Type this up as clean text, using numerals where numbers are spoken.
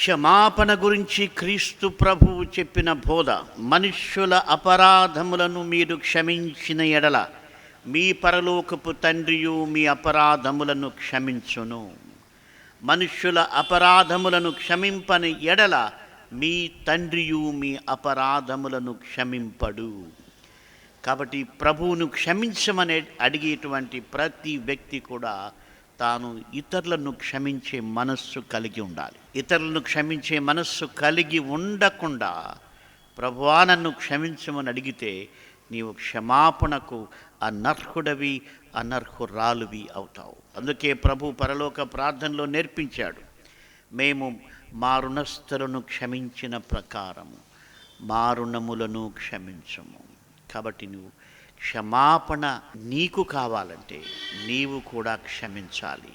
క్షమాపణ గురించి క్రీస్తు ప్రభువు చెప్పిన బోధ. మనుష్యుల అపరాధములను మీరు క్షమించిన ఎడల మీ పరలోకపు తండ్రియు మీ అపరాధములను క్షమించును. మనుష్యుల అపరాధములను క్షమింపని ఎడల మీ తండ్రియు మీ అపరాధములను క్షమింపడు. కాబట్టి ప్రభువును క్షమించమని అడిగేటువంటి ప్రతి వ్యక్తి కూడా తాను ఇతరులను క్షమించే మనస్సు కలిగి ఉండాలి. ఇతరులను క్షమించే మనస్సు కలిగి ఉండకుండా ప్రభువా నన్ను క్షమించమని అడిగితే నీవు క్షమాపణకు అనర్హుడవి అనర్హురాలువి అవుతావు. అందుకే ప్రభు పరలోక ప్రార్థనలో నేర్పించాడు, మేము మా రుణస్థులను క్షమించిన ప్రకారము మా రుణములను క్షమించము. కాబట్టి నువ్వు క్షమాపణ నీకు కావాలంటే నీవు కూడా క్షమించాలి.